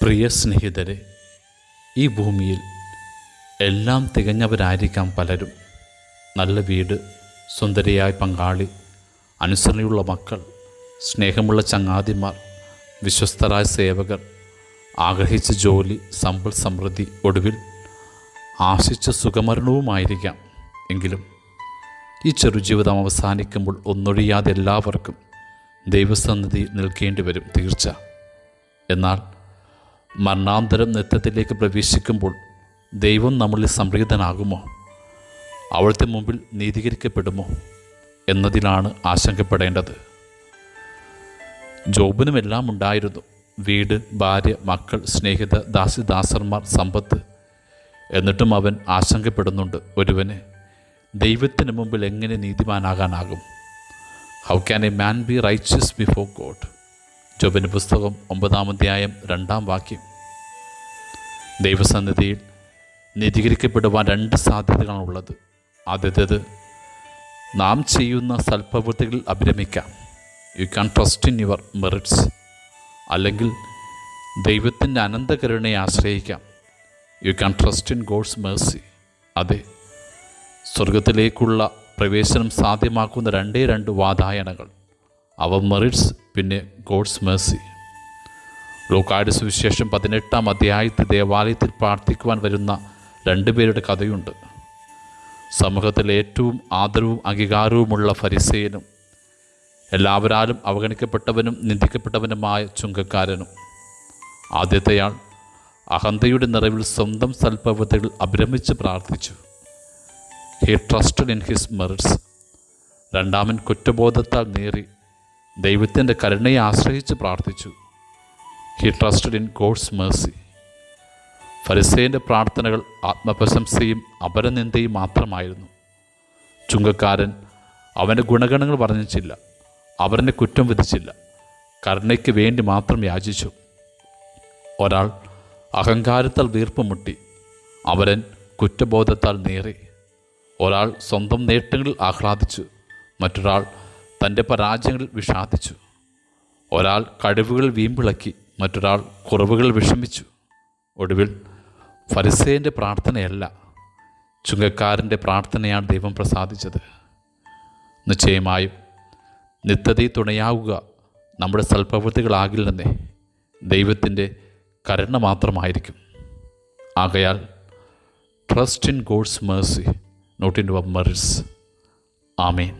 പ്രിയ സ്നേഹിതരെ, ഈ ഭൂമിയിൽ എല്ലാം തികഞ്ഞവരായിരിക്കാം പലരും. നല്ല വീട്, സുന്ദരിയായ പങ്കാളി, അനുസരണയുള്ള മക്കൾ, സ്നേഹമുള്ള ചങ്ങാതിമാർ, വിശ്വസ്തരായ സേവകർ, ആഗ്രഹിച്ച ജോലി, സമ്പൽ സമൃദ്ധി, ഒടുവിൽ ആശിച്ച സുഖമരണവുമായിരിക്കാം. എങ്കിലും ഈ ചെറുജീവിതം അവസാനിക്കുമ്പോൾ ഒന്നൊഴിയാതെ എല്ലാവർക്കും ദൈവസന്നിധിയിൽ നിൽക്കേണ്ടി വരും, തീർച്ച. എന്നാൽ മരണാന്തരം നിത്യത്തിലേക്ക് പ്രവേശിക്കുമ്പോൾ ദൈവം നമ്മളിൽ സംപ്രീതനാകുമോ? അവിടുത്തെ മുമ്പിൽ നീതീകരിക്കപ്പെടുമോ എന്നതിലാണ് ആശങ്കപ്പെടേണ്ടത്. ജോബിനുമെല്ലാം ഉണ്ടായിരുന്നു: വീട്, ഭാര്യ, മക്കൾ, സ്നേഹിത, ദാസിദാസന്മാർ, സമ്പത്ത്. എന്നിട്ടും അവൻ ആശങ്കപ്പെടുന്നുണ്ട്, ഒരുവന് ദൈവത്തിന് മുമ്പിൽ എങ്ങനെ നീതിമാനാകാനാകും? How can a man be righteous before God? ജോബിൻ്റെ പുസ്തകം 9-ാം അധ്യായം 2-ാം വാക്യം. ദൈവസന്നിധിയിൽ നീതീകരിക്കപ്പെടുവാൻ 2 സാധ്യതകളാണുള്ളത്. ആദ്യത്തേത്, നാം ചെയ്യുന്ന സൽപ്രവൃത്തികളിൽ അഭിരമിക്കാം. You can trust in your merits. അല്ലെങ്കിൽ ദൈവത്തിൻ്റെ അനന്തകരുണയെ ആശ്രയിക്കാം. You can trust in God's mercy. അതെ, സ്വർഗത്തിലേക്കുള്ള പ്രവേശനം സാധ്യമാക്കുന്ന 2 വാതായനങ്ങൾ. അവ മെറിറ്റ്സ്, പിന്നെ ഗോഡ്സ് മേഴ്സി. ലൂക്കായുടെ സുവിശേഷം 18-ാം അധ്യായത്തിൽ ദേവാലയത്തിൽ പ്രാർത്ഥിക്കുവാൻ വരുന്ന 2 പേരുടെ കഥയുണ്ട്. സമൂഹത്തിലെ ഏറ്റവും ആദരവും അംഗീകാരവുമുള്ള ഫരിസേയനും എല്ലാവരാലും അവഗണിക്കപ്പെട്ടവനും നിന്ദിക്കപ്പെട്ടവനുമായ ചുങ്കക്കാരനും. ആദ്യത്തെയാൾ അഹന്തയുടെ നിറവിൽ സ്വന്തം സൽപ്രവൃത്തികൾ അഭിരമിച്ച് പ്രാർത്ഥിച്ചു. He trusted in his merits. രണ്ടാമൻ കുറ്റബോധത്താൽ നേറി ദൈവത്തിൻ്റെ കരുണയെ ആശ്രയിച്ച് പ്രാർത്ഥിച്ചു. He trusted in God's mercy. ഫരിസേയൻ്റെ പ്രാർത്ഥനകൾ ആത്മപ്രശംസയും അപരനിന്ദയും മാത്രമായിരുന്നു. ചുങ്കക്കാരൻ അവൻ്റെ ഗുണഗണങ്ങൾ പറഞ്ഞില്ല, അവനെ കുറ്റം വിധിച്ചില്ല, കരുണയ്ക്ക് വേണ്ടി മാത്രം യാചിച്ചു. ഒരാൾ അഹങ്കാരത്താൽ വീർപ്പുമുട്ടി, അവരൻ കുറ്റബോധത്താൽ നേറി. ഒരാൾ സ്വന്തം നേട്ടങ്ങളിൽ ആഹ്ലാദിച്ചു, മറ്റൊരാൾ തൻ്റെ പരാജയങ്ങളിൽ വിഷാദിച്ചു. ഒരാൾ കഴിവുകൾ വീമ്പിളക്കി, മറ്റൊരാൾ കുറവുകൾ വിഷമിച്ചു. ഒടുവിൽ ഫരിസേയൻ്റെ പ്രാർത്ഥനയല്ല, ചുങ്കക്കാരൻ്റെ പ്രാർത്ഥനയാണ് ദൈവം പ്രസാദിച്ചത്. നിശ്ചയമായും നിത്യതയിൽ തുണയാവുക നമ്മുടെ സൽപ്രവൃത്തികളാകില്ലെന്നേ, ദൈവത്തിൻ്റെ കരുണ മാത്രമായിരിക്കും. ആകയാൽ trust in God's mercy, not in your merits. Amen.